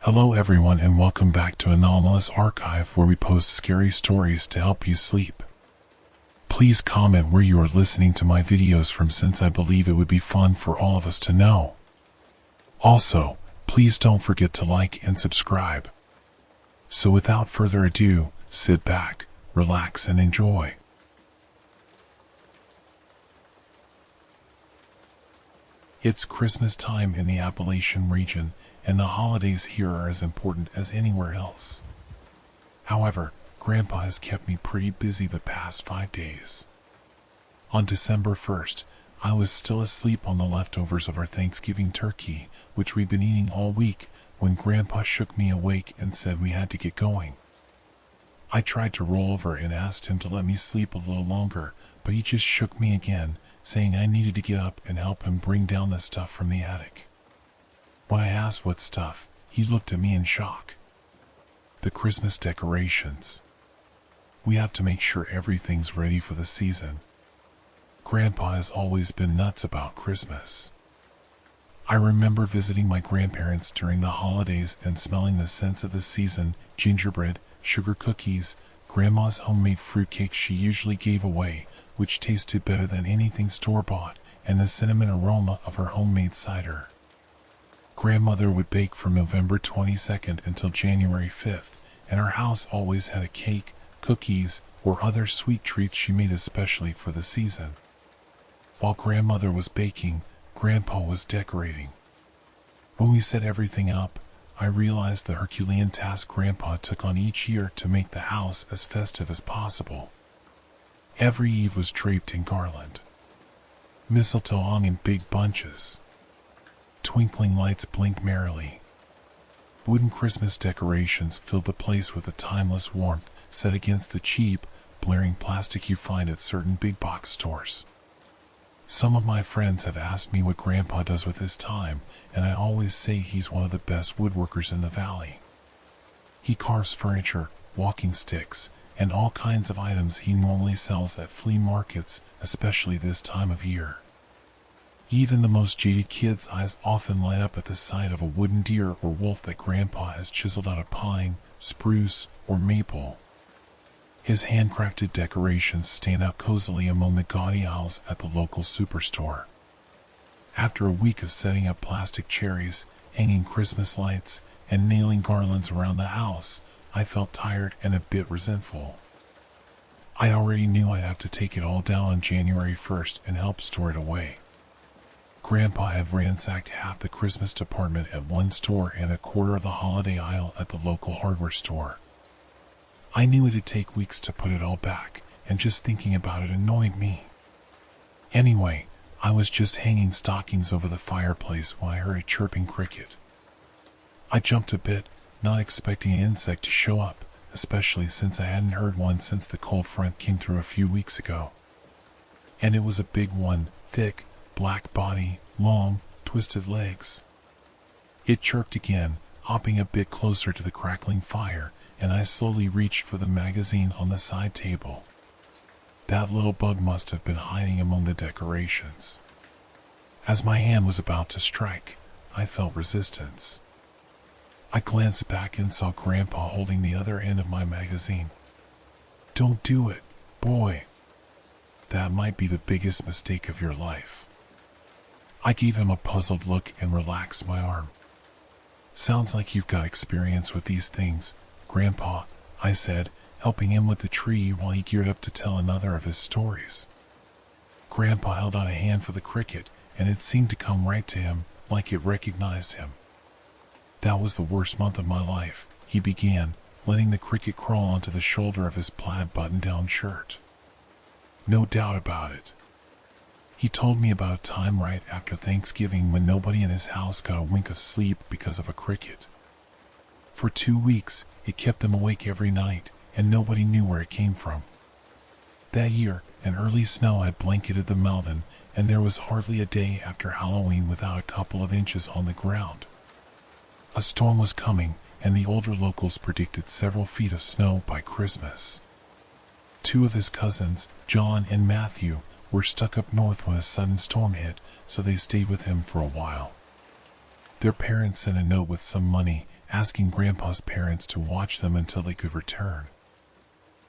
Hello everyone and welcome back to Anomalous Archive, where we post scary stories to help you sleep. Please comment where you are listening to my videos from, since I believe it would be fun for all of us to know. Also, please don't forget to like and subscribe. So without further ado, sit back, relax and enjoy. It's Christmas time in the Appalachian region, and the holidays here are as important as anywhere else. However, Grandpa has kept me pretty busy the past 5 days. On December 1st, I was still asleep on the leftovers of our Thanksgiving turkey, which we'd been eating all week, when Grandpa shook me awake and said we had to get going. I tried to roll over and asked him to let me sleep a little longer, but he just shook me again, saying I needed to get up and help him bring down the stuff from the attic. When I asked what stuff, he looked at me in shock. The Christmas decorations. We have to make sure everything's ready for the season. Grandpa has always been nuts about Christmas. I remember visiting my grandparents during the holidays and smelling the scents of the season: gingerbread, sugar cookies, Grandma's homemade fruitcake she usually gave away, which tasted better than anything store-bought, and the cinnamon aroma of her homemade cider. Grandmother would bake from November 22nd until January 5th, and our house always had a cake, cookies, or other sweet treats she made especially for the season. While Grandmother was baking, Grandpa was decorating. When we set everything up, I realized the Herculean task Grandpa took on each year to make the house as festive as possible. Every eve was draped in garland. Mistletoe hung in big bunches. Twinkling lights blinked merrily. Wooden Christmas decorations filled the place with a timeless warmth, set against the cheap, blaring plastic you find at certain big box stores. Some of my friends have asked me what Grandpa does with his time, and I always say he's one of the best woodworkers in the valley. He carves furniture, walking sticks, and all kinds of items he normally sells at flea markets, especially this time of year. Even the most jaded kids' eyes often light up at the sight of a wooden deer or wolf that Grandpa has chiseled out of pine, spruce, or maple. His handcrafted decorations stand out cozily among the gaudy aisles at the local superstore. After a week of setting up plastic cherries, hanging Christmas lights, and nailing garlands around the house, I felt tired and a bit resentful. I already knew I'd have to take it all down on January 1st and help store it away. Grandpa had ransacked half the Christmas department at one store and a quarter of the holiday aisle at the local hardware store. I knew it'd take weeks to put it all back, and just thinking about it annoyed me. Anyway, I was just hanging stockings over the fireplace when I heard a chirping cricket. I jumped a bit, not expecting an insect to show up, especially since I hadn't heard one since the cold front came through a few weeks ago. And it was a big one, thick, black body, long, twisted legs. It chirped again, hopping a bit closer to the crackling fire, and I slowly reached for the magazine on the side table. That little bug must have been hiding among the decorations. As my hand was about to strike, I felt resistance. I glanced back and saw Grandpa holding the other end of my magazine. "Don't do it, boy. That might be the biggest mistake of your life." I gave him a puzzled look and relaxed my arm. "Sounds like you've got experience with these things, Grandpa," I said, helping him with the tree while he geared up to tell another of his stories. Grandpa held out a hand for the cricket, and it seemed to come right to him, like it recognized him. "That was the worst month of my life," he began, letting the cricket crawl onto the shoulder of his plaid button-down shirt. "No doubt about it." He told me about a time right after Thanksgiving when nobody in his house got a wink of sleep because of a cricket. For 2 weeks, it kept them awake every night, and nobody knew where it came from. That year, an early snow had blanketed the mountain, and there was hardly a day after Halloween without a couple of inches on the ground. A storm was coming, and the older locals predicted several feet of snow by Christmas. 2 of his cousins, John and Matthew, were stuck up north when a sudden storm hit, so they stayed with him for a while. Their parents sent a note with some money, asking Grandpa's parents to watch them until they could return.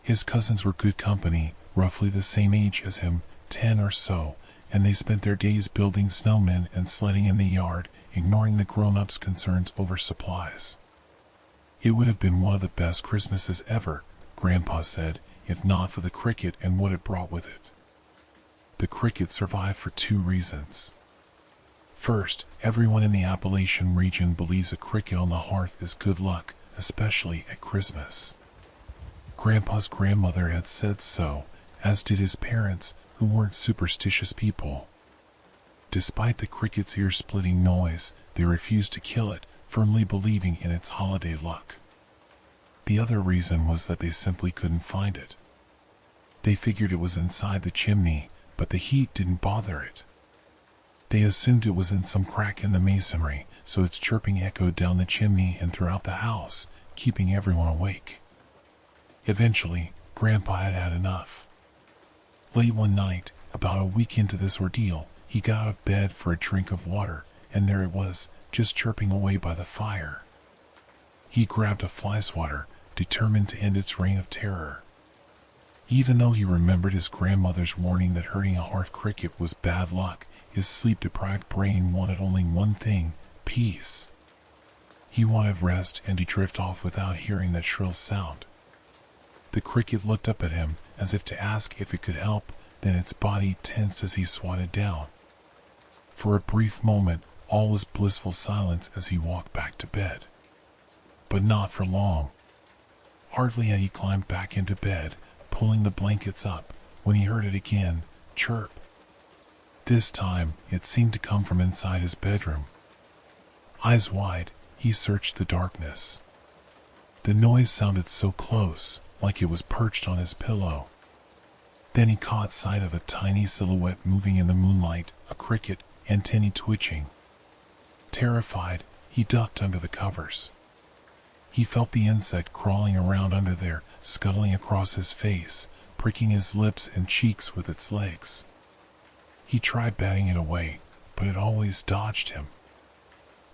His cousins were good company, roughly the same age as him, 10 or so, and they spent their days building snowmen and sledding in the yard, ignoring the grown-ups' concerns over supplies. It would have been one of the best Christmases ever, Grandpa said, if not for the cricket and what it brought with it. The cricket survived for 2 reasons. First, everyone in the Appalachian region believes a cricket on the hearth is good luck, especially at Christmas. Grandpa's grandmother had said so, as did his parents, who weren't superstitious people. Despite the cricket's ear-splitting noise, they refused to kill it, firmly believing in its holiday luck. The other reason was that they simply couldn't find it. They figured it was inside the chimney, but the heat didn't bother it. They assumed it was in some crack in the masonry, so its chirping echoed down the chimney and throughout the house, keeping everyone awake. Eventually, Grandpa had had enough. Late one night, about a week into this ordeal, he got out of bed for a drink of water, and there it was, just chirping away by the fire. He grabbed a fly swatter, determined to end its reign of terror. Even though he remembered his grandmother's warning that hurting a hearth cricket was bad luck, his sleep-deprived brain wanted only one thing: peace. He wanted rest and to drift off without hearing that shrill sound. The cricket looked up at him, as if to ask if it could help, then its body tensed as he swatted down. For a brief moment, all was blissful silence as he walked back to bed. But not for long. Hardly had he climbed back into bed, pulling the blankets up, when he heard it again, chirp. This time, it seemed to come from inside his bedroom. Eyes wide, he searched the darkness. The noise sounded so close, like it was perched on his pillow. Then he caught sight of a tiny silhouette moving in the moonlight, a cricket, antennae twitching. Terrified, he ducked under the covers. He felt the insect crawling around under there, scuttling across his face, pricking his lips and cheeks with its legs. He tried batting it away, but it always dodged him.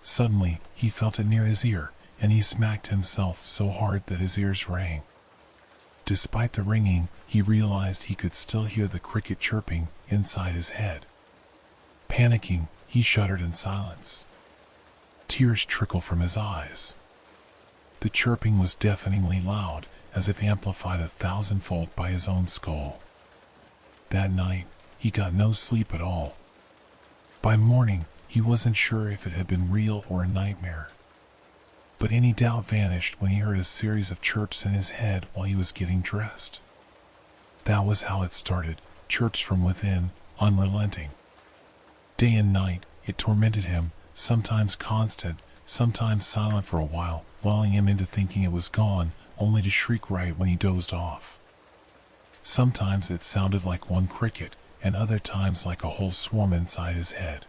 Suddenly, he felt it near his ear, and he smacked himself so hard that his ears rang. Despite the ringing, he realized he could still hear the cricket chirping inside his head. Panicking, he shuddered in silence. Tears trickled from his eyes. The chirping was deafeningly loud, as if amplified 1,000-fold by his own skull. That night, he got no sleep at all. By morning, he wasn't sure if it had been real or a nightmare. But any doubt vanished when he heard a series of chirps in his head while he was getting dressed. That was how it started, chirps from within, unrelenting. Day and night, it tormented him, sometimes constant, sometimes silent for a while, lulling him into thinking it was gone, only to shriek right when he dozed off. Sometimes it sounded like one cricket, and other times like a whole swarm inside his head.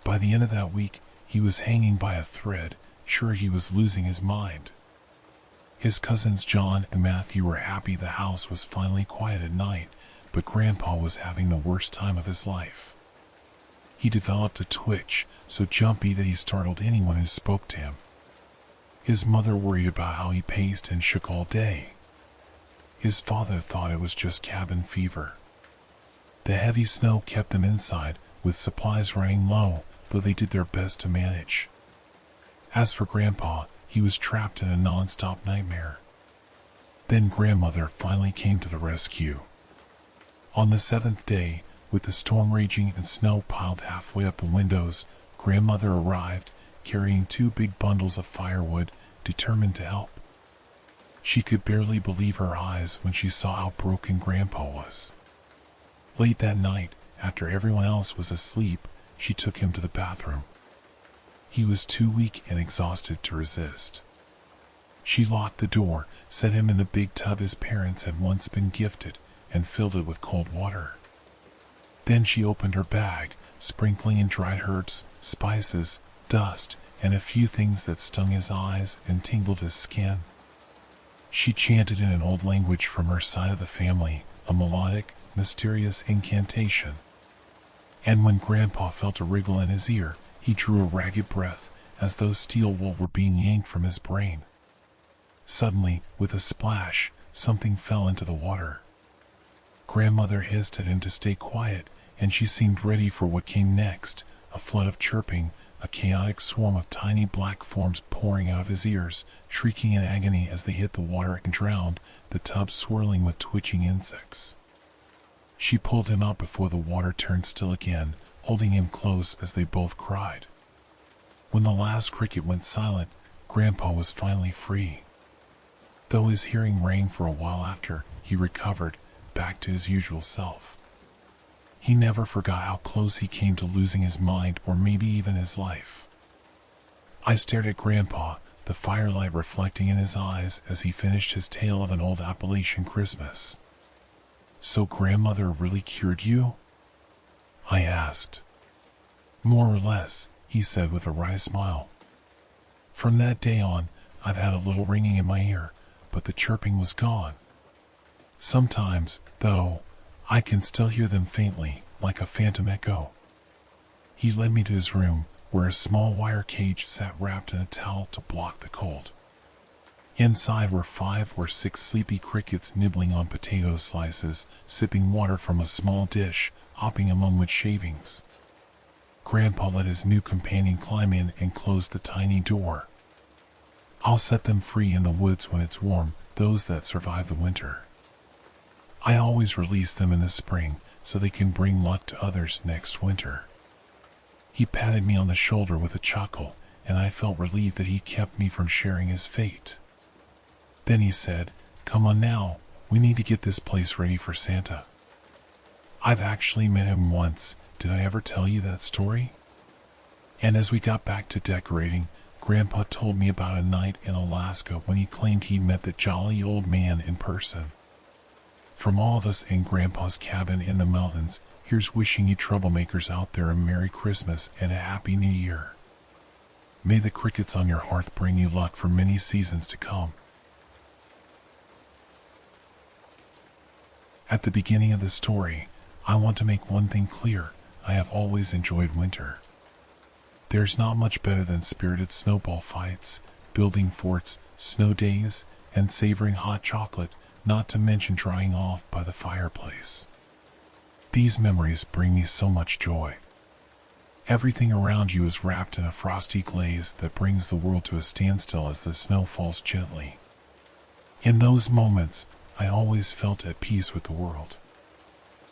By the end of that week, he was hanging by a thread, sure he was losing his mind. His cousins John and Matthew were happy the house was finally quiet at night, but Grandpa was having the worst time of his life. He developed a twitch, so jumpy that he startled anyone who spoke to him. His mother worried about how he paced and shook all day. His father thought it was just cabin fever. The heavy snow kept them inside, with supplies running low, though they did their best to manage. As for Grandpa, he was trapped in a non-stop nightmare. Then Grandmother finally came to the rescue. On the 7th day, with the storm raging and snow piled halfway up the windows, Grandmother arrived, carrying 2 big bundles of firewood, determined to help. She could barely believe her eyes when she saw how broken Grandpa was. Late that night, after everyone else was asleep, she took him to the bathroom. He was too weak and exhausted to resist. She locked the door, set him in the big tub his parents had once been gifted, and filled it with cold water. Then she opened her bag, sprinkling in dried herbs, spices, dust, and a few things that stung his eyes and tingled his skin. She chanted in an old language from her side of the family, a melodic, mysterious incantation. And when Grandpa felt a wriggle in his ear, he drew a ragged breath, as though steel wool were being yanked from his brain. Suddenly, with a splash, something fell into the water. Grandmother hissed at him to stay quiet, and she seemed ready for what came next, a flood of chirping, a chaotic swarm of tiny black forms pouring out of his ears, shrieking in agony as they hit the water and drowned, the tub swirling with twitching insects. She pulled him out before the water turned still again, holding him close as they both cried. When the last cricket went silent, Grandpa was finally free. Though his hearing rang for a while after, he recovered, back to his usual self. He never forgot how close he came to losing his mind or maybe even his life. I stared at Grandpa, the firelight reflecting in his eyes as he finished his tale of an old Appalachian Christmas. "So Grandmother really cured you?" I asked. "More or less," he said with a wry smile. "From that day on, I've had a little ringing in my ear, but the chirping was gone. Sometimes, though, I can still hear them faintly, like a phantom echo." He led me to his room, where a small wire cage sat wrapped in a towel to block the cold. Inside were 5 or 6 sleepy crickets nibbling on potato slices, sipping water from a small dish, hopping among wood shavings. Grandpa let his new companion climb in and close the tiny door. "I'll set them free in the woods when it's warm, those that survive the winter. I always release them in the spring so they can bring luck to others next winter." He patted me on the shoulder with a chuckle, and I felt relieved that he kept me from sharing his fate. Then he said, "Come on now, we need to get this place ready for Santa." I've actually met him once. Did I ever tell you that story? And as we got back to decorating, Grandpa told me about a night in Alaska when he claimed he met the jolly old man in person. From all of us in Grandpa's cabin in the mountains, here's wishing you troublemakers out there a Merry Christmas and a Happy New Year. May the crickets on your hearth bring you luck for many seasons to come. At the beginning of the story, I want to make one thing clear. I have always enjoyed winter. There's not much better than spirited snowball fights, building forts, snow days, and savoring hot chocolate, not to mention drying off by the fireplace. These memories bring me so much joy. Everything around you is wrapped in a frosty glaze that brings the world to a standstill as the snow falls gently. In those moments, I always felt at peace with the world.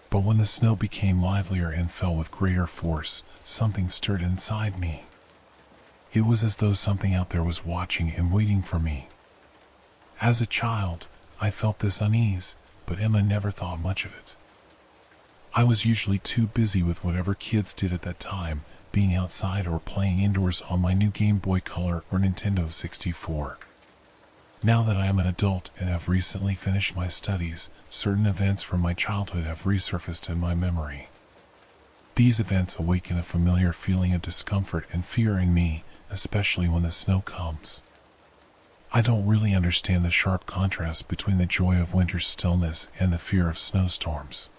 But when the snow became livelier and fell with greater force, something stirred inside me. It was as though something out there was watching and waiting for me. As a child, I felt this unease, but Emma never thought much of it. I was usually too busy with whatever kids did at that time, being outside or playing indoors on my new Game Boy Color or Nintendo 64. Now that I am an adult and have recently finished my studies, certain events from my childhood have resurfaced in my memory. These events awaken a familiar feeling of discomfort and fear in me, especially when the snow comes. I don't really understand the sharp contrast between the joy of winter's stillness and the fear of snowstorms.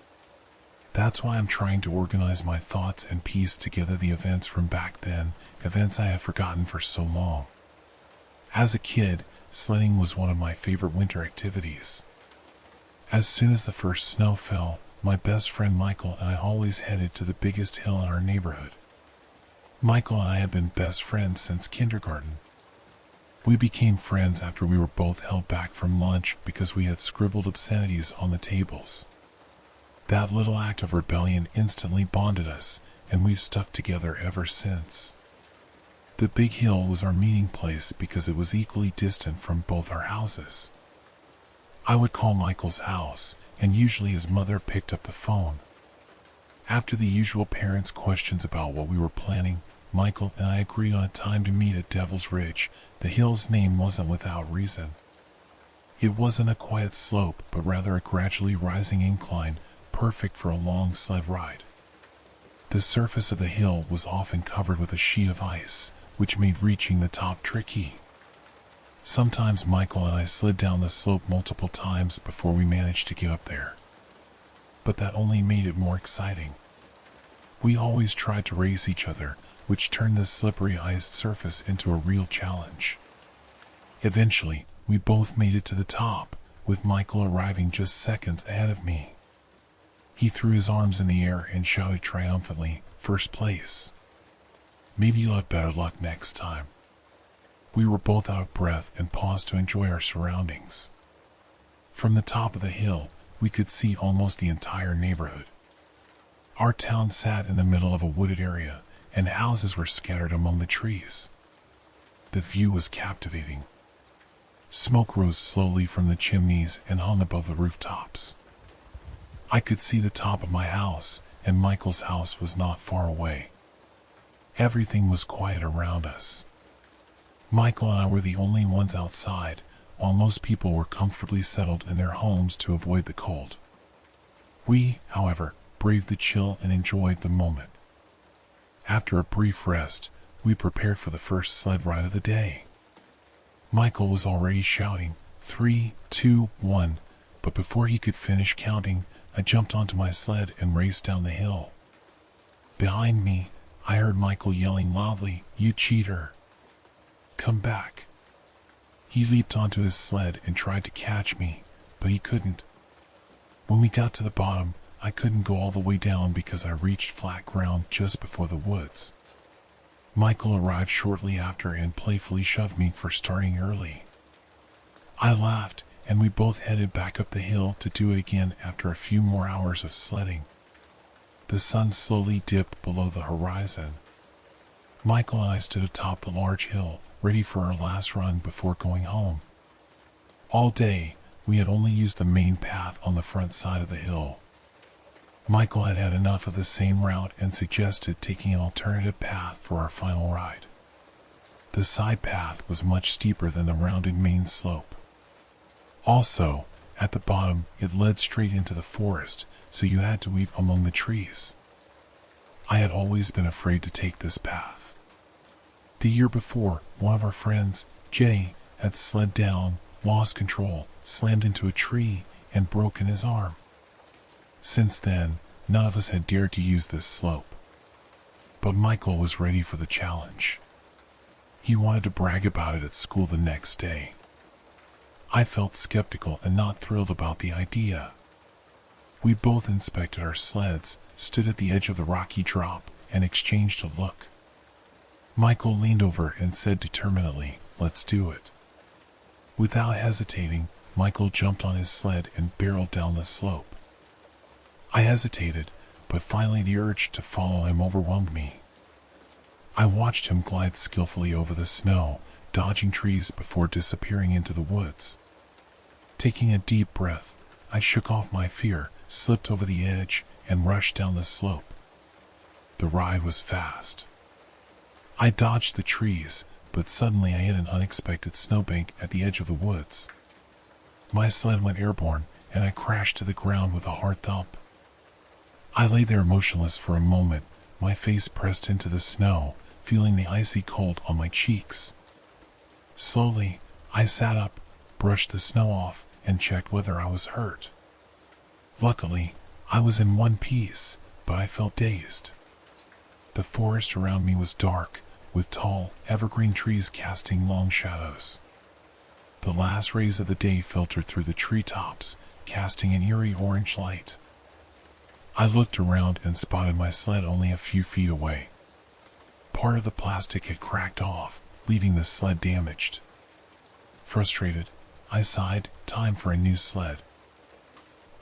That's why I'm trying to organize my thoughts and piece together the events from back then, events I have forgotten for so long. As a kid, sledding was one of my favorite winter activities. As soon as the first snow fell, my best friend Michael and I always headed to the biggest hill in our neighborhood. Michael and I have been best friends since kindergarten. We became friends after we were both held back from lunch because we had scribbled obscenities on the tables. That little act of rebellion instantly bonded us, and we've stuck together ever since. The big hill was our meeting place because it was equally distant from both our houses. I would call Michael's house, and usually his mother picked up the phone. After the usual parents' questions about what we were planning, Michael and I agreed on a time to meet at Devil's Ridge. The hill's name wasn't without reason. It wasn't a quiet slope, but rather a gradually rising incline, perfect for a long sled ride. The surface of the hill was often covered with a sheet of ice, which made reaching the top tricky. Sometimes Michael and I slid down the slope multiple times before we managed to get up there. But that only made it more exciting. We always tried to race each other, which turned the slippery iced surface into a real challenge. Eventually, we both made it to the top, with Michael arriving just seconds ahead of me. He threw his arms in the air and shouted triumphantly, "First place. Maybe you'll have better luck next time." We were both out of breath and paused to enjoy our surroundings. From the top of the hill, we could see almost the entire neighborhood. Our town sat in the middle of a wooded area, and houses were scattered among the trees. The view was captivating. Smoke rose slowly from the chimneys and hung above the rooftops. I could see the top of my house, and Michael's house was not far away. Everything was quiet around us. Michael and I were the only ones outside, while most people were comfortably settled in their homes to avoid the cold. We, however, braved the chill and enjoyed the moment. After a brief rest, we prepared for the first sled ride of the day. Michael was already shouting, 3, 2, 1, but before he could finish counting, I jumped onto my sled and raced down the hill. Behind me, I heard Michael yelling loudly, "You cheater! Come back!" He leaped onto his sled and tried to catch me, but he couldn't. When we got to the bottom, I couldn't go all the way down because I reached flat ground just before the woods. Michael arrived shortly after and playfully shoved me for starting early. I laughed, and we both headed back up the hill to do it again after a few more hours of sledding. The sun slowly dipped below the horizon. Michael and I stood atop the large hill, ready for our last run before going home. All day, we had only used the main path on the front side of the hill. Michael had had enough of the same route and suggested taking an alternative path for our final ride. The side path was much steeper than the rounded main slope. Also, at the bottom, it led straight into the forest, so you had to weave among the trees. I had always been afraid to take this path. The year before, one of our friends, Jay, had slid down, lost control, slammed into a tree, and broken his arm. Since then, none of us had dared to use this slope. But Michael was ready for the challenge. He wanted to brag about it at school the next day. I felt skeptical and not thrilled about the idea. We both inspected our sleds, stood at the edge of the rocky drop, and exchanged a look. Michael leaned over and said determinedly, "Let's do it." Without hesitating, Michael jumped on his sled and barreled down the slope. I hesitated, but finally the urge to follow him overwhelmed me. I watched him glide skillfully over the snow, dodging trees before disappearing into the woods. Taking a deep breath, I shook off my fear, slipped over the edge, and rushed down the slope. The ride was fast. I dodged the trees, but suddenly I hit an unexpected snowbank at the edge of the woods. My sled went airborne, and I crashed to the ground with a hard thump. I lay there motionless for a moment, my face pressed into the snow, feeling the icy cold on my cheeks. Slowly, I sat up, brushed the snow off, and checked whether I was hurt. Luckily, I was in one piece, but I felt dazed. The forest around me was dark, with tall, evergreen trees casting long shadows. The last rays of the day filtered through the treetops, casting an eerie orange light. I looked around and spotted my sled only a few feet away. Part of the plastic had cracked off, leaving the sled damaged. Frustrated, I sighed, time for a new sled.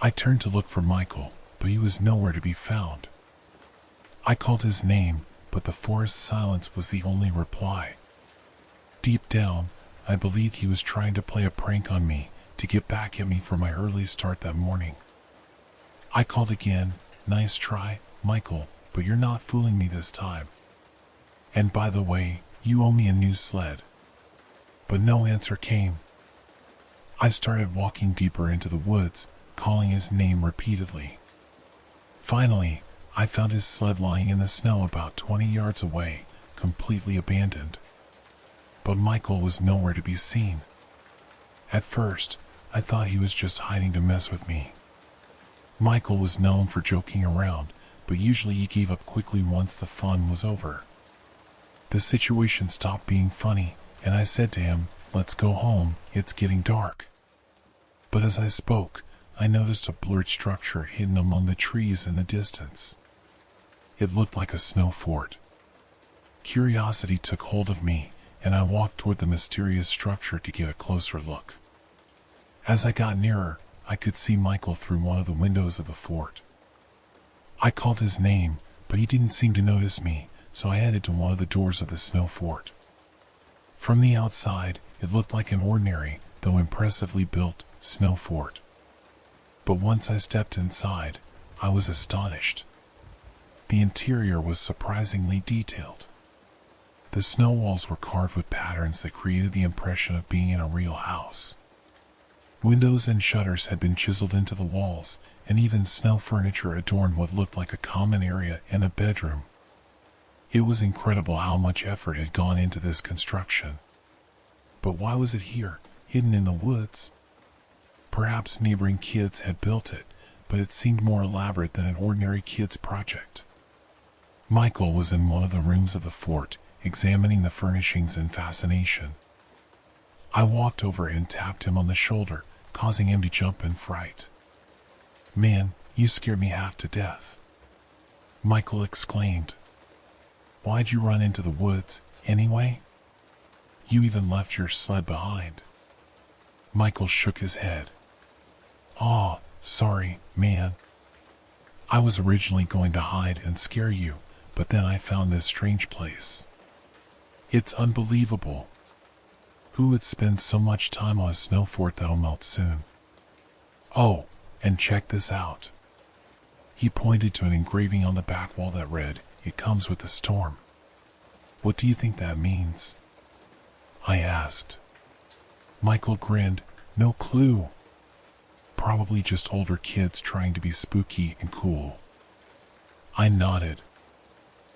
I turned to look for Michael, but he was nowhere to be found. I called his name, but the forest silence was the only reply. Deep down, I believed he was trying to play a prank on me to get back at me for my early start that morning. I called again, "Nice try, Michael, but you're not fooling me this time. And by the way, you owe me a new sled." But no answer came. I started walking deeper into the woods, calling his name repeatedly. Finally, I found his sled lying in the snow about 20 yards away, completely abandoned. But Michael was nowhere to be seen. At first, I thought he was just hiding to mess with me. Michael was known for joking around, but usually he gave up quickly once the fun was over. The situation stopped being funny, and I said to him, "Let's go home, it's getting dark." But as I spoke, I noticed a blurred structure hidden among the trees in the distance. It looked like a snow fort. Curiosity took hold of me, and I walked toward the mysterious structure to get a closer look. As I got nearer, I could see Michael through one of the windows of the fort. I called his name, but he didn't seem to notice me, so I headed to one of the doors of the snow fort. From the outside, it looked like an ordinary, though impressively built, snow fort. But once I stepped inside, I was astonished. The interior was surprisingly detailed. The snow walls were carved with patterns that created the impression of being in a real house. Windows and shutters had been chiseled into the walls, and even snow furniture adorned what looked like a common area in a bedroom. It was incredible how much effort had gone into this construction. But why was it here, hidden in the woods? Perhaps neighboring kids had built it, but it seemed more elaborate than an ordinary kid's project. Michael was in one of the rooms of the fort, examining the furnishings in fascination. I walked over and tapped him on the shoulder, causing him to jump in fright. "Man, you scared me half to death," Michael exclaimed. "Why'd you run into the woods, anyway? You even left your sled behind." Michael shook his head. "Aw, sorry, man. I was originally going to hide and scare you, but then I found this strange place. It's unbelievable. Who would spend so much time on a snow fort that'll melt soon? Oh, and check this out." He pointed to an engraving on the back wall that read, "It comes with the storm." "What do you think that means?" I asked. Michael grinned. "No clue. Probably just older kids trying to be spooky and cool." I nodded.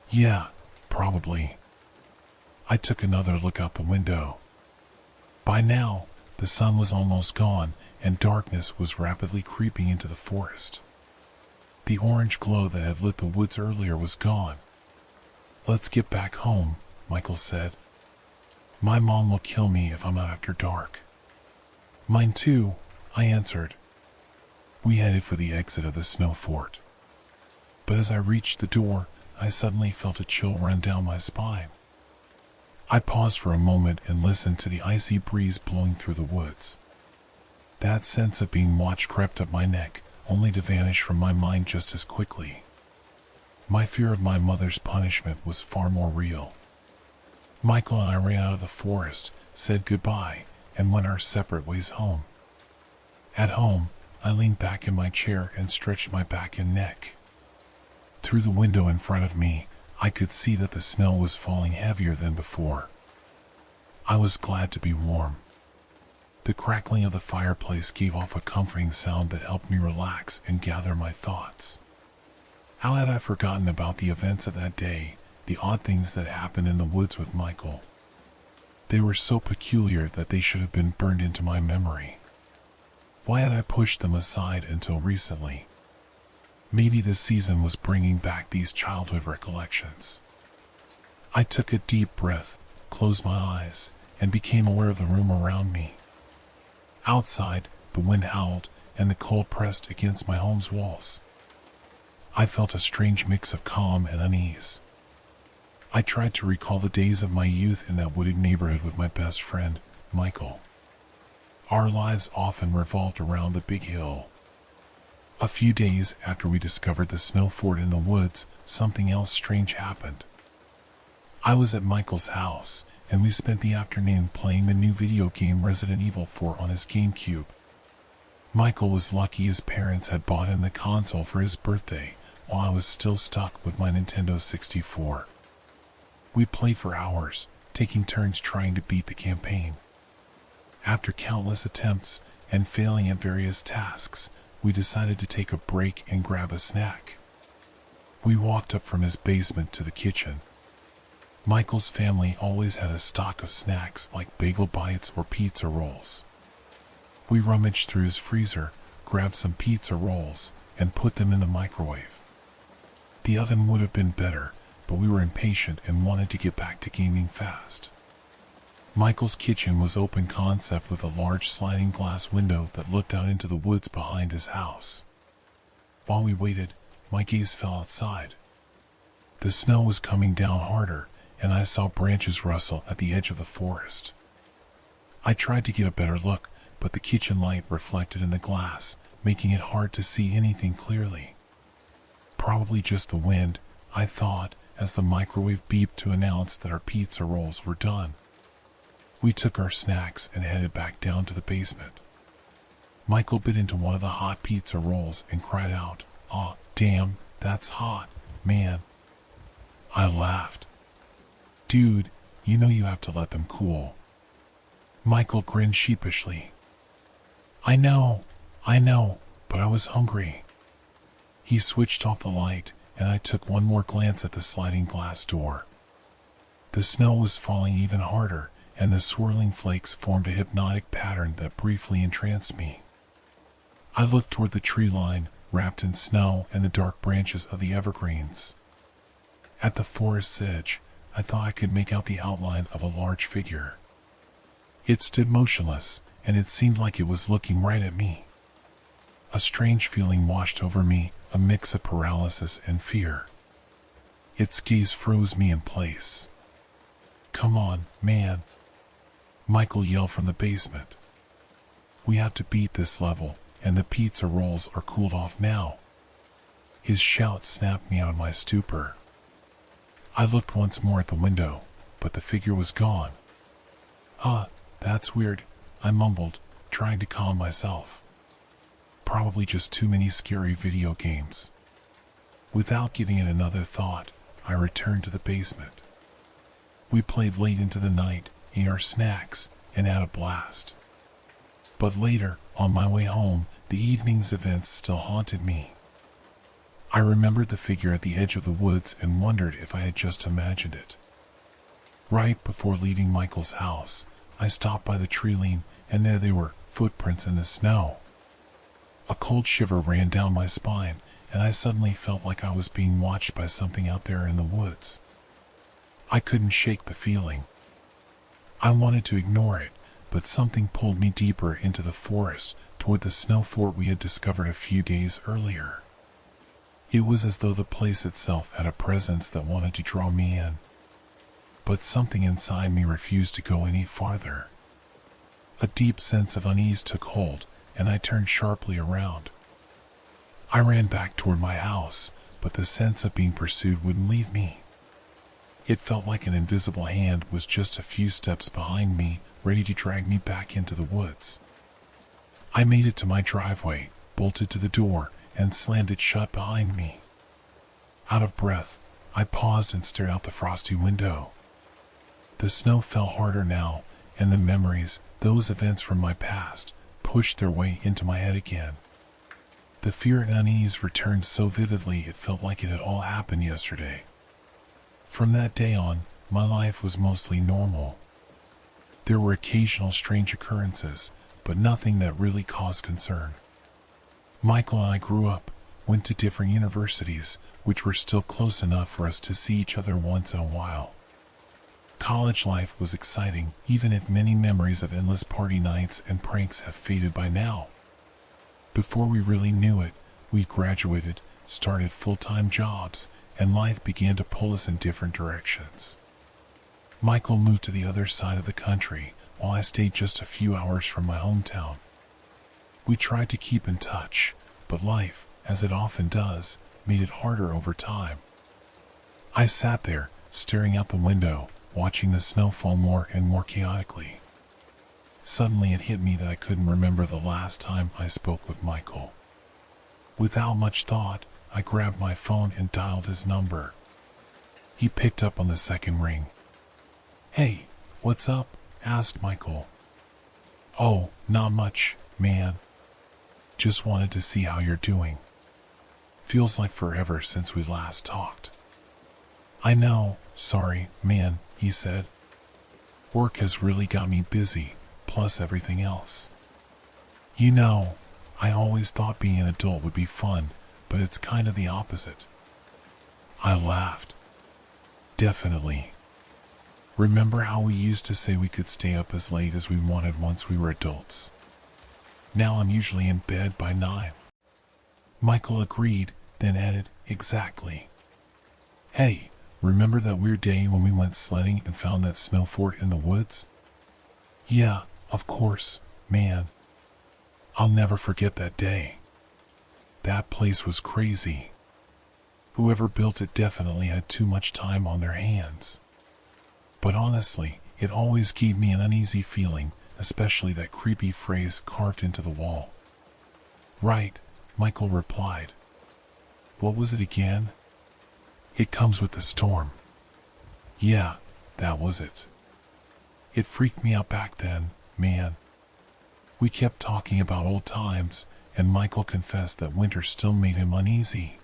"Yeah, probably." I took another look out the window. By now, the sun was almost gone, and darkness was rapidly creeping into the forest. The orange glow that had lit the woods earlier was gone. "Let's get back home," Michael said. "My mom will kill me if I'm out after dark." "Mine too," I answered. We headed for the exit of the snow fort. But as I reached the door, I suddenly felt a chill run down my spine. I paused for a moment and listened to the icy breeze blowing through the woods. That sense of being watched crept up my neck, only to vanish from my mind just as quickly. My fear of my mother's punishment was far more real. Michael and I ran out of the forest, said goodbye, and went our separate ways home. At home, I leaned back in my chair and stretched my back and neck. Through the window in front of me, I could see that the snow was falling heavier than before. I was glad to be warm. The crackling of the fireplace gave off a comforting sound that helped me relax and gather my thoughts. How had I forgotten about the events of that day, the odd things that happened in the woods with Michael? They were so peculiar that they should have been burned into my memory. Why had I pushed them aside until recently? Maybe this season was bringing back these childhood recollections. I took a deep breath, closed my eyes, and became aware of the room around me. Outside, the wind howled, and the cold pressed against my home's walls. I felt a strange mix of calm and unease. I tried to recall the days of my youth in that wooded neighborhood with my best friend, Michael. Our lives often revolved around the big hill. A few days after we discovered the snow fort in the woods, something else strange happened. I was at Michael's house, and we spent the afternoon playing the new video game Resident Evil 4 on his GameCube. Michael was lucky his parents had bought him the console for his birthday, while I was still stuck with my Nintendo 64. We played for hours, taking turns trying to beat the campaign. After countless attempts and failing at various tasks, we decided to take a break and grab a snack. We walked up from his basement to the kitchen. Michael's family always had a stock of snacks like bagel bites or pizza rolls. We rummaged through his freezer, grabbed some pizza rolls, and put them in the microwave. The oven would have been better, but we were impatient and wanted to get back to gaming fast. Michael's kitchen was open concept with a large sliding glass window that looked out into the woods behind his house. While we waited, my gaze fell outside. The snow was coming down harder, and I saw branches rustle at the edge of the forest. I tried to get a better look, but the kitchen light reflected in the glass, making it hard to see anything clearly. Probably just the wind, I thought, as the microwave beeped to announce that our pizza rolls were done. We took our snacks and headed back down to the basement. Michael bit into one of the hot pizza rolls and cried out, "Aw, damn, that's hot, man." I laughed. "Dude, you know you have to let them cool." Michael grinned sheepishly. I know, but I was hungry." He switched off the light, and I took one more glance at the sliding glass door. The snow was falling even harder, and the swirling flakes formed a hypnotic pattern that briefly entranced me. I looked toward the tree line, wrapped in snow and the dark branches of the evergreens. At the forest's edge, I thought I could make out the outline of a large figure. It stood motionless, and it seemed like it was looking right at me. A strange feeling washed over me, a mix of paralysis and fear. Its gaze froze me in place. "Come on, man," Michael yelled from the basement. "We have to beat this level, and the pizza rolls are cooled off now." His shout snapped me out of my stupor. I looked once more at the window, but the figure was gone. That's weird," I mumbled, trying to calm myself. Probably just too many scary video games. Without giving it another thought, I returned to the basement. We played late into the night, ate our snacks, and had a blast. But later, on my way home, the evening's events still haunted me. I remembered the figure at the edge of the woods and wondered if I had just imagined it. Right before leaving Michael's house, I stopped by the tree line, and there they were, footprints in the snow. A cold shiver ran down my spine, and I suddenly felt like I was being watched by something out there in the woods. I couldn't shake the feeling. I wanted to ignore it, but something pulled me deeper into the forest toward the snow fort we had discovered a few days earlier. It was as though the place itself had a presence that wanted to draw me in. But something inside me refused to go any farther. A deep sense of unease took hold, and I turned sharply around. I ran back toward my house, but the sense of being pursued wouldn't leave me. It felt like an invisible hand was just a few steps behind me, ready to drag me back into the woods. I made it to my driveway, bolted to the door, and slammed it shut behind me. Out of breath, I paused and stared out the frosty window. The snow fell harder now, and the memories, those events from my past, pushed their way into my head again. The fear and unease returned so vividly it felt like it had all happened yesterday. From that day on, my life was mostly normal. There were occasional strange occurrences, but nothing that really caused concern. Michael and I grew up, went to different universities, which were still close enough for us to see each other once in a while. College life was exciting, even if many memories of endless party nights and pranks have faded by now. Before we really knew it, we graduated, started full-time jobs, and life began to pull us in different directions. Michael moved to the other side of the country, while I stayed just a few hours from my hometown. We tried to keep in touch, but life, as it often does, made it harder over time. I sat there, staring out the window, watching the snow fall more and more chaotically. Suddenly it hit me that I couldn't remember the last time I spoke with Michael. Without much thought, I grabbed my phone and dialed his number. He picked up on the second ring. "Hey, what's up?" asked Michael. "Oh, not much, man. Just wanted to see how you're doing. Feels like forever since we last talked." "I know, sorry, man," he said. "Work has really got me busy, plus everything else. You know, I always thought being an adult would be fun, but it's kind of the opposite." I laughed. Definitely. Remember how we used to say we could stay up as late as we wanted once we were adults? Now I'm usually in bed by 9. Michael agreed, then added, exactly. Hey, remember that weird day when we went sledding and found that snow fort in the woods? Yeah, of course, man. I'll never forget that day. That place was crazy. Whoever built it definitely had too much time on their hands. But honestly, it always gave me an uneasy feeling, especially that creepy phrase carved into the wall. Right, Michael replied. What was it again? It comes with the storm. Yeah, that was it. It freaked me out back then, man. We kept talking about old times, and Michael confessed that winter still made him uneasy.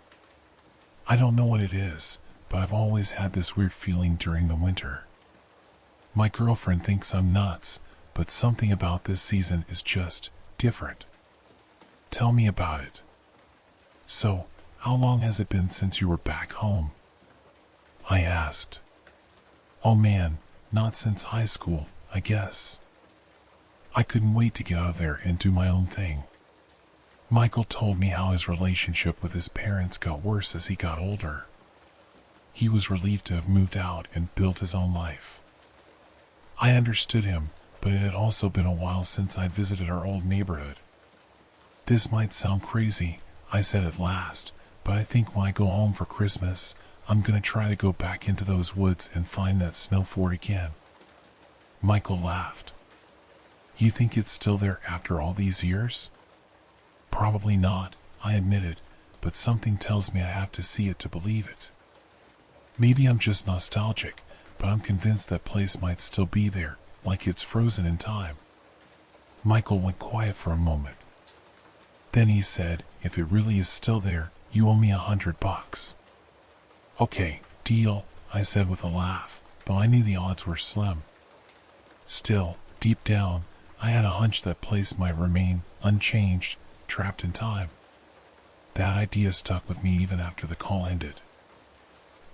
I don't know what it is, but I've always had this weird feeling during the winter. My girlfriend thinks I'm nuts, but something about this season is just different. Tell me about it. So, how long has it been since you were back home? I asked. Oh man, not since high school, I guess. I couldn't wait to get out of there and do my own thing. Michael told me how his relationship with his parents got worse as he got older. He was relieved to have moved out and built his own life. I understood him, but it had also been a while since I'd visited our old neighborhood. This might sound crazy, I said at last, but I think when I go home for Christmas, I'm gonna try to go back into those woods and find that snow fort again. Michael laughed. You think it's still there after all these years? Probably not, I admitted, but something tells me I have to see it to believe it. Maybe I'm just nostalgic, but I'm convinced that place might still be there, like it's frozen in time. Michael went quiet for a moment. Then he said, if it really is still there, you owe me $100. Okay, deal, I said with a laugh, but I knew the odds were slim. Still, deep down, I had a hunch that place might remain unchanged, trapped in time. That idea stuck with me even after the call ended.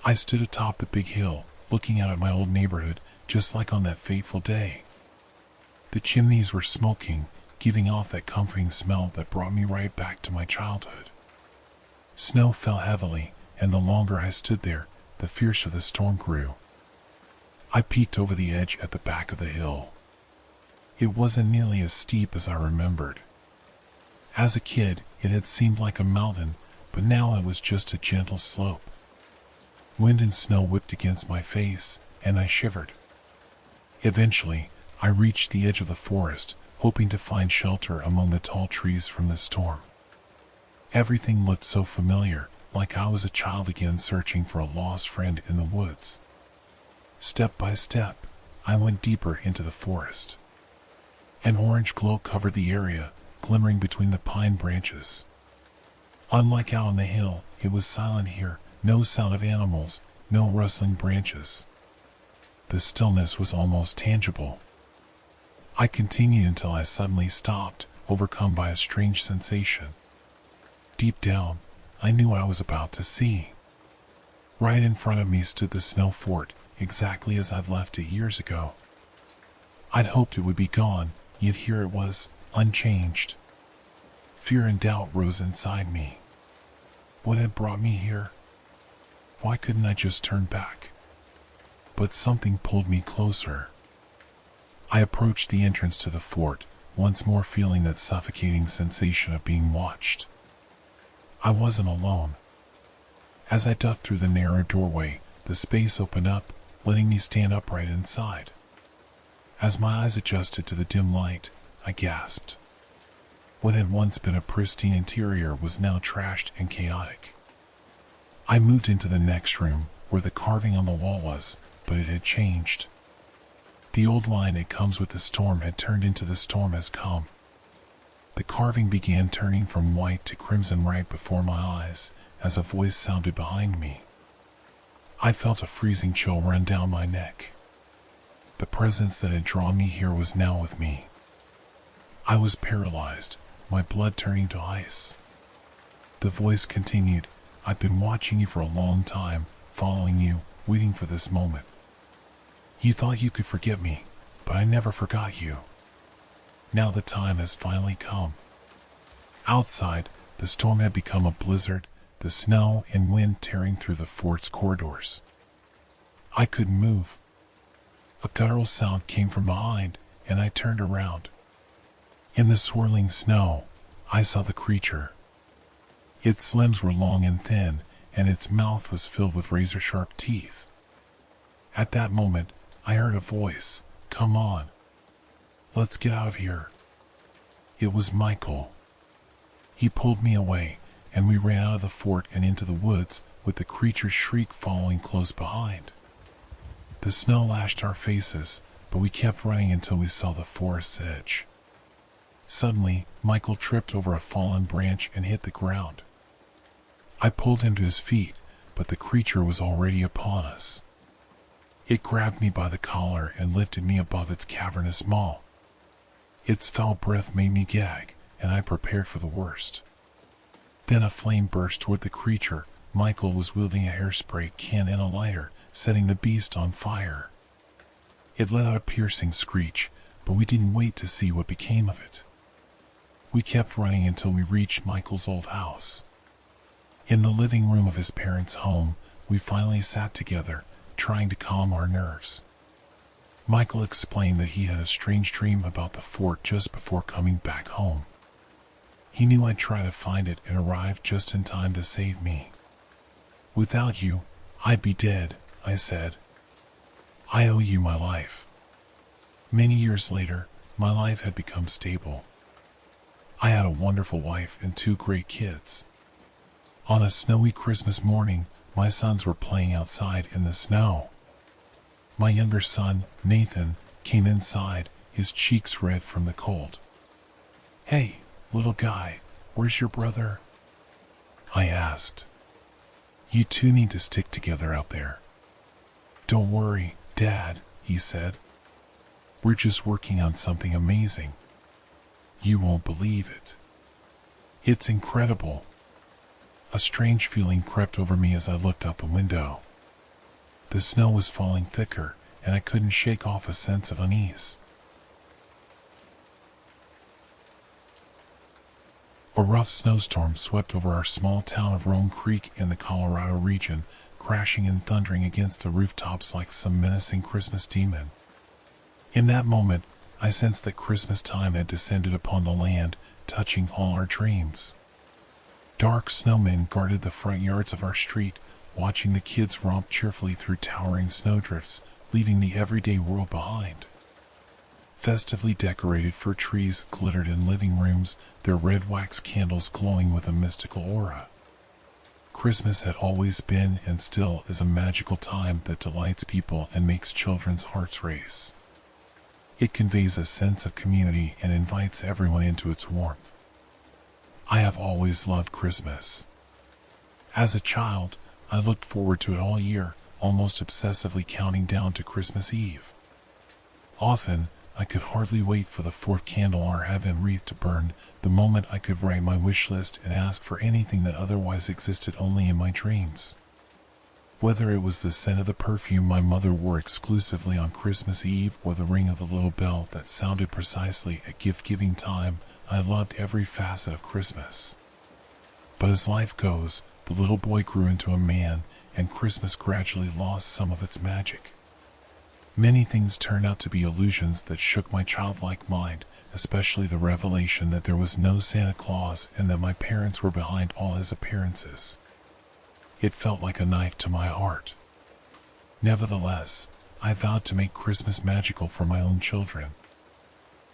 I stood atop the big hill, looking out at my old neighborhood, just like on that fateful day. The chimneys were smoking, giving off that comforting smell that brought me right back to my childhood. Snow fell heavily, and the longer I stood there, the fiercer the storm grew. I peeked over the edge at the back of the hill. It wasn't nearly as steep as I remembered. As a kid, it had seemed like a mountain, but now it was just a gentle slope. Wind and snow whipped against my face, and I shivered. Eventually, I reached the edge of the forest, hoping to find shelter among the tall trees from the storm. Everything looked so familiar, like I was a child again searching for a lost friend in the woods. Step by step, I went deeper into the forest. An orange glow covered the area, glimmering between the pine branches. Unlike out on the hill, it was silent here, no sound of animals, no rustling branches. The stillness was almost tangible. I continued until I suddenly stopped, overcome by a strange sensation. Deep down, I knew what I was about to see. Right in front of me stood the snow fort, exactly as I'd left it years ago. I'd hoped it would be gone, yet here it was, unchanged. Fear and doubt rose inside me. What had brought me here? Why couldn't I just turn back? But something pulled me closer. I approached the entrance to the fort, once more feeling that suffocating sensation of being watched. I wasn't alone. As I ducked through the narrow doorway, the space opened up, letting me stand upright inside. As my eyes adjusted to the dim light, I gasped. What had once been a pristine interior was now trashed and chaotic. I moved into the next room, where the carving on the wall was, but it had changed. The old line "It comes with the storm" had turned into "The storm has come." The carving began turning from white to crimson right before my eyes, as a voice sounded behind me. I felt a freezing chill run down my neck. The presence that had drawn me here was now with me. I was paralyzed, my blood turning to ice. The voice continued, "I've been watching you for a long time, following you, waiting for this moment. You thought you could forget me, but I never forgot you. Now the time has finally come. Outside, the storm had become a blizzard, the snow and wind tearing through the fort's corridors. I couldn't move. A guttural sound came from behind, and I turned around. In the swirling snow, I saw the creature. Its limbs were long and thin, and its mouth was filled with razor-sharp teeth. At that moment, I heard a voice, "Come on. Let's get out of here." It was Michael. He pulled me away, and we ran out of the fort and into the woods, with the creature's shriek following close behind. The snow lashed our faces, but we kept running until we saw the forest's edge. Suddenly, Michael tripped over a fallen branch and hit the ground. I pulled him to his feet, but the creature was already upon us. It grabbed me by the collar and lifted me above its cavernous maw. Its foul breath made me gag, and I prepared for the worst. Then a flame burst toward the creature. Michael was wielding a hairspray can and a lighter, setting the beast on fire. It let out a piercing screech, but we didn't wait to see what became of it. We kept running until we reached Michael's old house. In the living room of his parents' home, we finally sat together, trying to calm our nerves. Michael explained that he had a strange dream about the fort just before coming back home. He knew I'd try to find it and arrived just in time to save me. "Without you, I'd be dead," I said. "I owe you my life." Many years later, my life had become stable. I had a wonderful wife and 2 great kids. On a snowy Christmas morning, my sons were playing outside in the snow. My younger son, Nathan, came inside, his cheeks red from the cold. "Hey, little guy, where's your brother?" I asked. "You two need to stick together out there." "Don't worry, Dad," he said. "We're just working on something amazing. You won't believe it. It's incredible." A strange feeling crept over me as I looked out the window. The snow was falling thicker, and I couldn't shake off a sense of unease. A rough snowstorm swept over our small town of Rome Creek in the Colorado region, crashing and thundering against the rooftops like some menacing Christmas demon. In that moment, I sensed that Christmas time had descended upon the land, touching all our dreams. Dark snowmen guarded the front yards of our street, watching the kids romp cheerfully through towering snowdrifts, leaving the everyday world behind. Festively decorated fir trees glittered in living rooms, their red wax candles glowing with a mystical aura. Christmas had always been and still is a magical time that delights people and makes children's hearts race. It conveys a sense of community and invites everyone into its warmth. I have always loved Christmas. As a child, I looked forward to it all year, almost obsessively counting down to Christmas Eve. Often, I could hardly wait for the 4th candle or heaven wreath to burn, the moment I could write my wish list and ask for anything that otherwise existed only in my dreams. Whether it was the scent of the perfume my mother wore exclusively on Christmas Eve or the ring of the little bell that sounded precisely at gift-giving time, I loved every facet of Christmas. But as life goes, the little boy grew into a man, and Christmas gradually lost some of its magic. Many things turned out to be illusions that shook my childlike mind, especially the revelation that there was no Santa Claus and that my parents were behind all his appearances. It felt like a knife to my heart. Nevertheless, I vowed to make Christmas magical for my own children.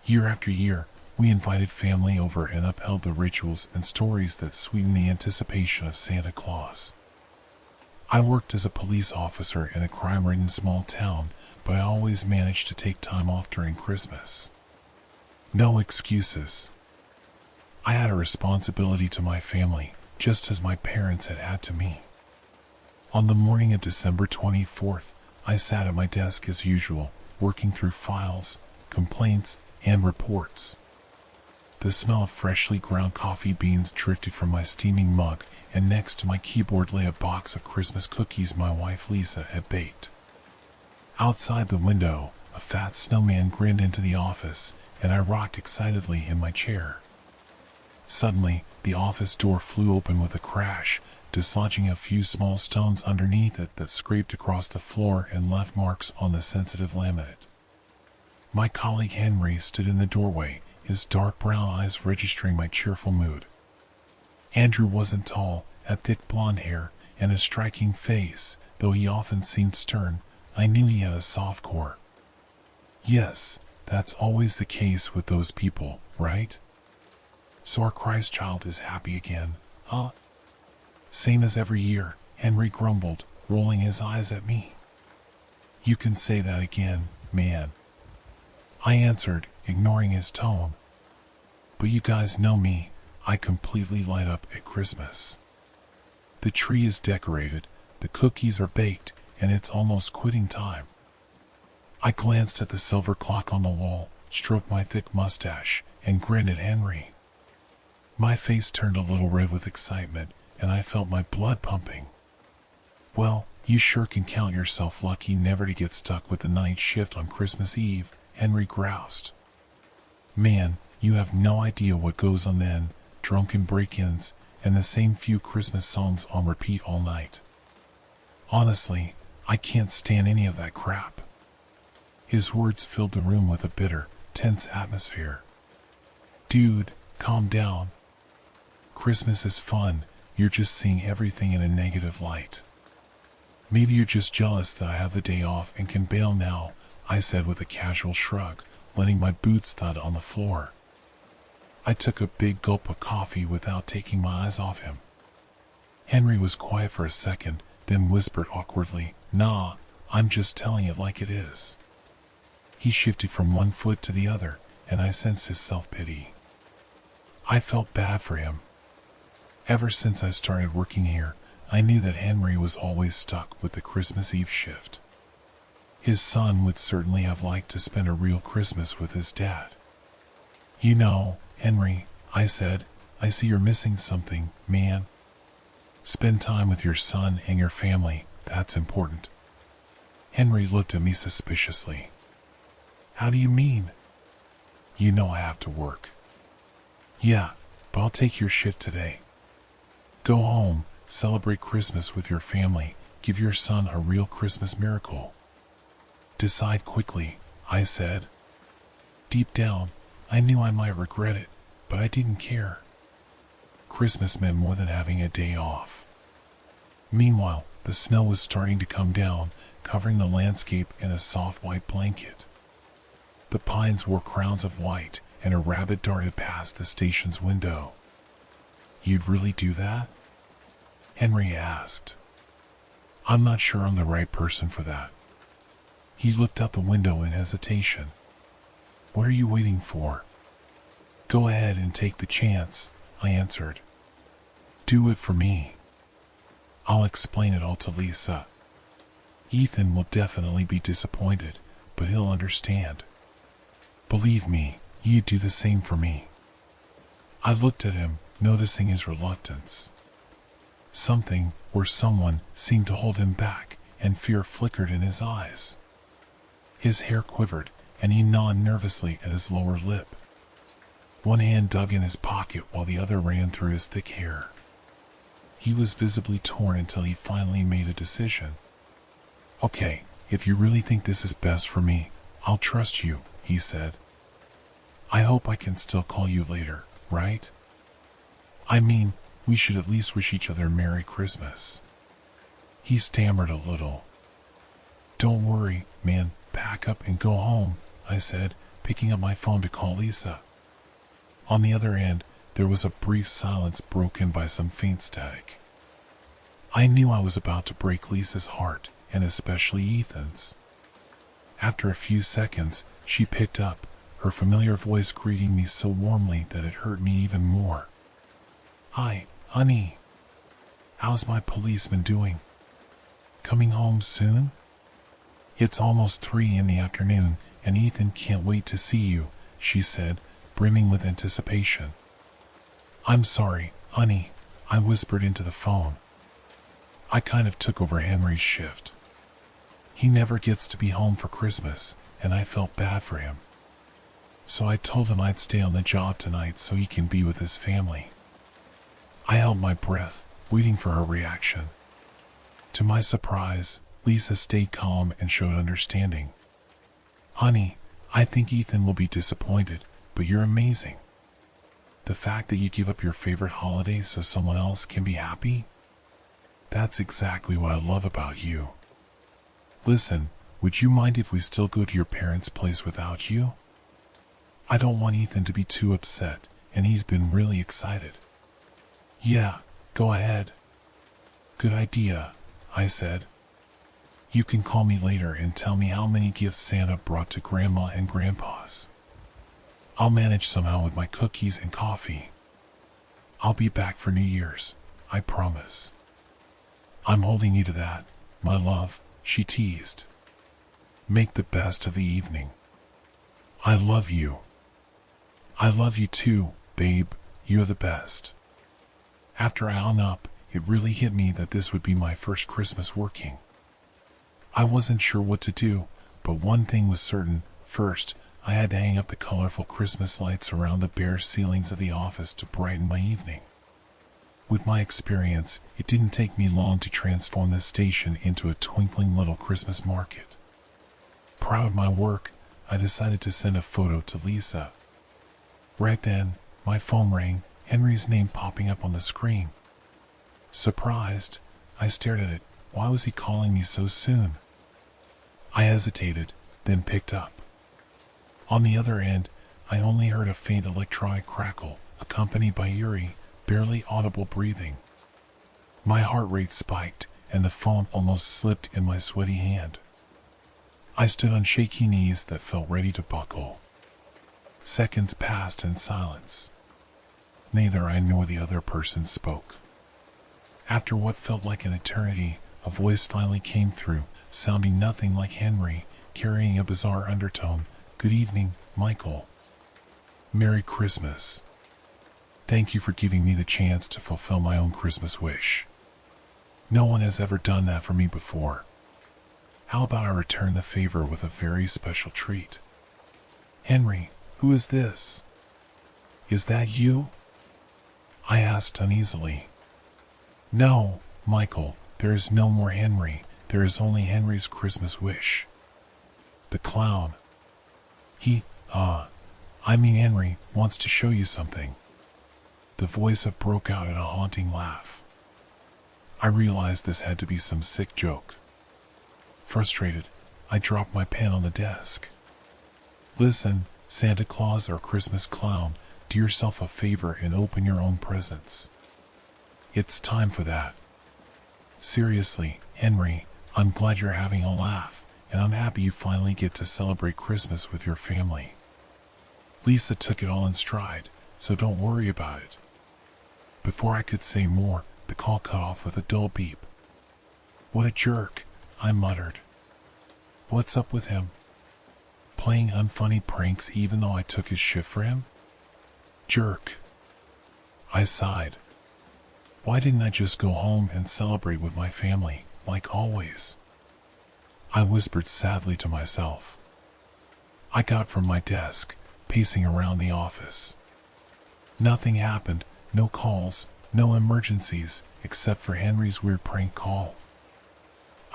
Year after year, we invited family over and upheld the rituals and stories that sweetened the anticipation of Santa Claus. I worked as a police officer in a crime-ridden small town, but I always managed to take time off during Christmas. No excuses. I had a responsibility to my family, just as my parents had to me. On the morning of December 24th, I sat at my desk as usual, working through files, complaints, and reports. The smell of freshly ground coffee beans drifted from my steaming mug, and next to my keyboard lay a box of Christmas cookies my wife Lisa had baked. Outside the window, a fat snowman grinned into the office, and I rocked excitedly in my chair. Suddenly, the office door flew open with a crash, dislodging a few small stones underneath it that scraped across the floor and left marks on the sensitive laminate. My colleague Henry stood in the doorway, his dark brown eyes registering my cheerful mood. Andrew wasn't tall, had thick blonde hair, and a striking face, though he often seemed stern. I knew he had a soft core. Yes, that's always the case with those people, right? So our Christ child is happy again, huh? Same as every year, Henry grumbled, rolling his eyes at me. You can say that again, man, I answered, ignoring his tone. But you guys know me, I completely light up at Christmas. The tree is decorated, the cookies are baked, and it's almost quitting time. I glanced at the silver clock on the wall, stroked my thick mustache, and grinned at Henry. My face turned a little red with excitement, and I felt my blood pumping. Well, you sure can count yourself lucky never to get stuck with the night shift on Christmas Eve, Henry groused. Man, you have no idea what goes on then, drunken break-ins, and the same few Christmas songs on repeat all night. Honestly, I can't stand any of that crap. His words filled the room with a bitter, tense atmosphere. Dude, calm down. Christmas is fun, you're just seeing everything in a negative light. Maybe you're just jealous that I have the day off and can bail now, I said with a casual shrug, letting my boots thud on the floor. I took a big gulp of coffee without taking my eyes off him. Henry was quiet for a second, then whispered awkwardly, "Nah, I'm just telling it like it is." He shifted from one foot to the other, and I sensed his self-pity. I felt bad for him. Ever since I started working here, I knew that Henry was always stuck with the Christmas Eve shift. His son would certainly have liked to spend a real Christmas with his dad. You know, Henry, I said, I see you're missing something, man. Spend time with your son and your family, that's important. Henry looked at me suspiciously. How do you mean? You know I have to work. Yeah, but I'll take your shift today. Go home, celebrate Christmas with your family, give your son a real Christmas miracle. Decide quickly, I said. Deep down, I knew I might regret it, but I didn't care. Christmas meant more than having a day off. Meanwhile, the snow was starting to come down, covering the landscape in a soft white blanket. The pines wore crowns of white, and a rabbit darted past the station's window. You'd really do that? Henry asked. I'm not sure I'm the right person for that. He looked out the window in hesitation. What are you waiting for? Go ahead and take the chance, I answered. Do it for me. I'll explain it all to Lisa. Ethan will definitely be disappointed, but he'll understand. Believe me, you'd do the same for me. I looked at him, noticing his reluctance. Something, or someone, seemed to hold him back, and fear flickered in his eyes. His hair quivered, and he gnawed nervously at his lower lip. One hand dug in his pocket while the other ran through his thick hair. He was visibly torn until he finally made a decision. Okay, if you really think this is best for me, I'll trust you, he said. I hope I can still call you later, right? I mean, we should at least wish each other Merry Christmas. He stammered a little. Don't worry, man, pack up and go home, I said, picking up my phone to call Lisa. On the other end, there was a brief silence broken by some faint static. I knew I was about to break Lisa's heart, and especially Ethan's. After a few seconds, she picked up, her familiar voice greeting me so warmly that it hurt me even more. Hi, honey. How's my policeman doing? Coming home soon? It's almost 3 in the afternoon, and Ethan can't wait to see you, she said, brimming with anticipation. "I'm sorry, honey," I whispered into the phone. I kind of took over Henry's shift. He never gets to be home for Christmas, and I felt bad for him. So I told him I'd stay on the job tonight so he can be with his family. I held my breath, waiting for her reaction. To my surprise, Lisa stayed calm and showed understanding. "Honey, I think Ethan will be disappointed, but you're amazing. The fact that you give up your favorite holiday so someone else can be happy? That's exactly what I love about you. Listen, would you mind if we still go to your parents' place without you? I don't want Ethan to be too upset, and he's been really excited." "Yeah, go ahead." "Good idea," I said. "You can call me later and tell me how many gifts Santa brought to Grandma and Grandpa's. I'll manage somehow with my cookies and coffee. I'll be back for New Year's, I promise." "I'm holding you to that, my love," she teased. "Make the best of the evening. I love you." "I love you too, babe, you're the best." After I hung up, it really hit me that this would be my first Christmas working. I wasn't sure what to do, but one thing was certain. First, I had to hang up the colorful Christmas lights around the bare ceilings of the office to brighten my evening. With my experience, it didn't take me long to transform the station into a twinkling little Christmas market. Proud of my work, I decided to send a photo to Lisa. Right then, my phone rang, Henry's name popping up on the screen. Surprised, I stared at it. Why was he calling me so soon? I hesitated, then picked up. On the other end, I only heard a faint electronic crackle, accompanied by eerie, barely audible breathing. My heart rate spiked, and the phone almost slipped in my sweaty hand. I stood on shaky knees that felt ready to buckle. Seconds passed in silence. Neither I nor the other person spoke. After what felt like an eternity, a voice finally came through, sounding nothing like Henry, carrying a bizarre undertone. "Good evening, Michael. Merry Christmas. Thank you for giving me the chance to fulfill my own Christmas wish. No one has ever done that for me before. How about I return the favor with a very special treat?" "Henry, who is this? Is that you?" I asked uneasily. "No, Michael, there is no more Henry. There is only Henry's Christmas wish. The clown. Henry wants to show you something." The voice broke out in a haunting laugh. I realized this had to be some sick joke. Frustrated, I dropped my pen on the desk. "Listen, Santa Claus or Christmas clown, do yourself a favor and open your own presents. It's time for that. Seriously, Henry, I'm glad you're having a laugh, and I'm happy you finally get to celebrate Christmas with your family. Lisa took it all in stride, so don't worry about it." Before I could say more, the call cut off with a dull beep. "What a jerk," I muttered. "What's up with him? Playing unfunny pranks even though I took his shift for him? Jerk." I sighed. Why didn't I just go home and celebrate with my family, like always? I whispered sadly to myself. I got from my desk, pacing around the office. Nothing happened, no calls, no emergencies, except for Henry's weird prank call.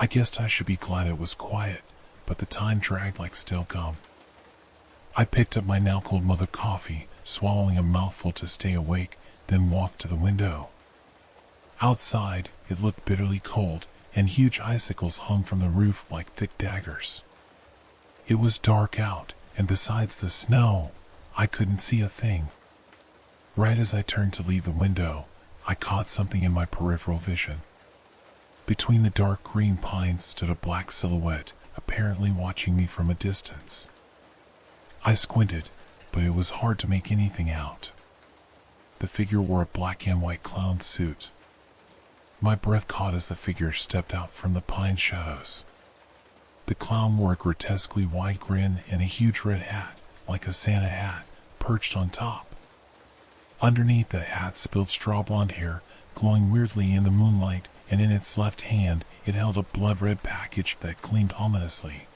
I guessed I should be glad it was quiet, but the time dragged like stale gum. I picked up my now cold mug of coffee, swallowing a mouthful to stay awake, then walked to the window. Outside, it looked bitterly cold, and huge icicles hung from the roof like thick daggers. It was dark out, and besides the snow, I couldn't see a thing. Right as I turned to leave the window, I caught something in my peripheral vision. Between the dark green pines stood a black silhouette, apparently watching me from a distance. I squinted, but it was hard to make anything out. The figure wore a black and white clown suit. My breath caught as the figure stepped out from the pine shadows. The clown wore a grotesquely wide grin and a huge red hat, like a Santa hat, perched on top. Underneath the hat spilled straw blonde hair, glowing weirdly in the moonlight, and in its left hand it held a blood-red package that gleamed ominously.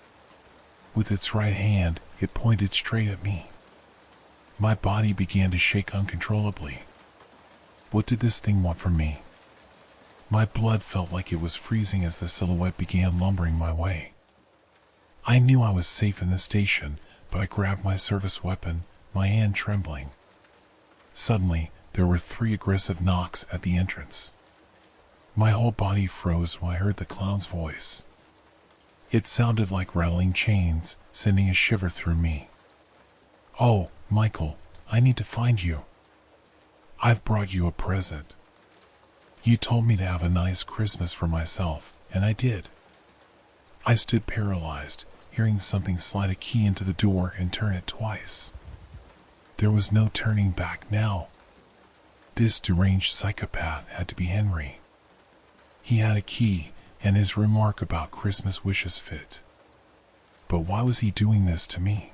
With its right hand, it pointed straight at me. My body began to shake uncontrollably. What did this thing want from me? My blood felt like it was freezing as the silhouette began lumbering my way. I knew I was safe in the station, but I grabbed my service weapon, my hand trembling. Suddenly, there were 3 aggressive knocks at the entrance. My whole body froze when I heard the clown's voice. It sounded like rattling chains, sending a shiver through me. "Oh, Michael, I need to find you. I've brought you a present. You told me to have a nice Christmas for myself, and I did." I stood paralyzed, hearing something slide a key into the door and turn it twice. There was no turning back now. This deranged psychopath had to be Henry. He had a key, and his remark about Christmas wishes fit. But why was he doing this to me?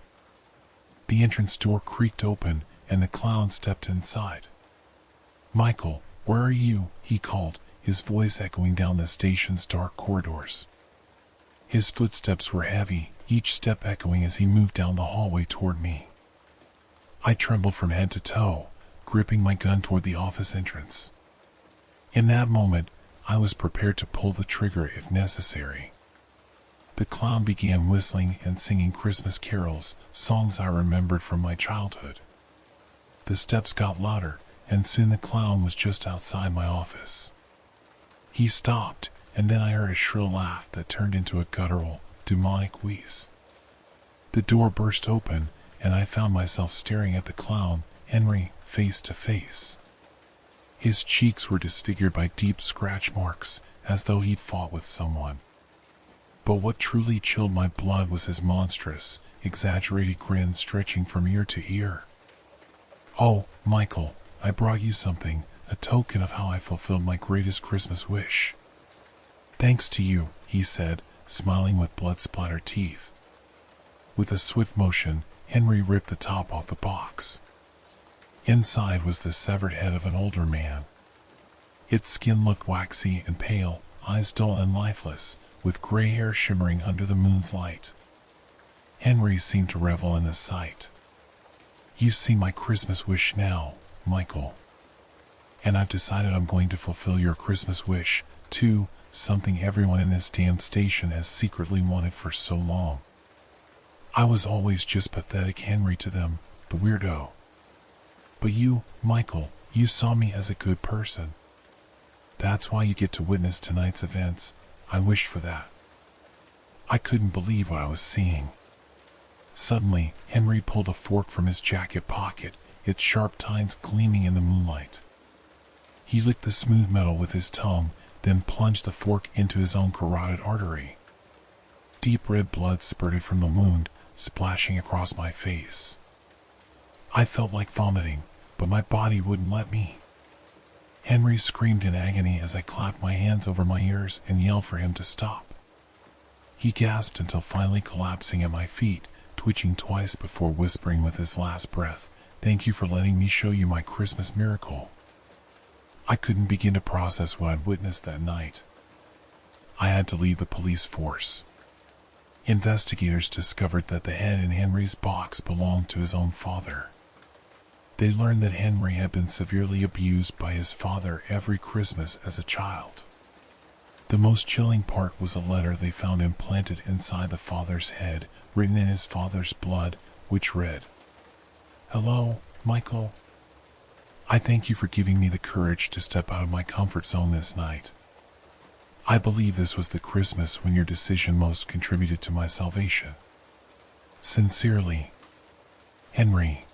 The entrance door creaked open, and the clown stepped inside. "Michael, where are you?" he called, his voice echoing down the station's dark corridors. His footsteps were heavy, each step echoing as he moved down the hallway toward me. I trembled from head to toe, gripping my gun toward the office entrance. In that moment, I was prepared to pull the trigger if necessary. The clown began whistling and singing Christmas carols, songs I remembered from my childhood. The steps got louder, and soon the clown was just outside my office. He stopped, and then I heard a shrill laugh that turned into a guttural, demonic wheeze. The door burst open, and I found myself staring at the clown, Henry, face to face. His cheeks were disfigured by deep scratch marks, as though he'd fought with someone. But what truly chilled my blood was his monstrous, exaggerated grin stretching from ear to ear. "Oh, Michael, I brought you something, a token of how I fulfilled my greatest Christmas wish." "Thanks to you," he said, smiling with blood-splattered teeth. With a swift motion, Henry ripped the top off the box. Inside was the severed head of an older man. Its skin looked waxy and pale, eyes dull and lifeless, with gray hair shimmering under the moon's light. Henry seemed to revel in the sight. "You see my Christmas wish now, Michael. And I've decided I'm going to fulfill your Christmas wish, too, something everyone in this damn station has secretly wanted for so long. I was always just pathetic Henry to them, the weirdo. But you, Michael, you saw me as a good person. That's why you get to witness tonight's events. I wished for that." I couldn't believe what I was seeing. Suddenly, Henry pulled a fork from his jacket pocket, its sharp tines gleaming in the moonlight. He licked the smooth metal with his tongue, then plunged the fork into his own carotid artery. Deep red blood spurted from the wound, splashing across my face. I felt like vomiting, but my body wouldn't let me. Henry screamed in agony as I clapped my hands over my ears and yelled for him to stop. He gasped until finally collapsing at my feet, twitching twice before whispering with his last breath, "Thank you for letting me show you my Christmas miracle." I couldn't begin to process what I'd witnessed that night. I had to leave the police force. Investigators discovered that the head in Henry's box belonged to his own father. They learned that Henry had been severely abused by his father every Christmas as a child. The most chilling part was a letter they found implanted inside the father's head, written in his father's blood, which read, "Hello, Michael. I thank you for giving me the courage to step out of my comfort zone this night. I believe this was the Christmas when your decision most contributed to my salvation. Sincerely, Henry."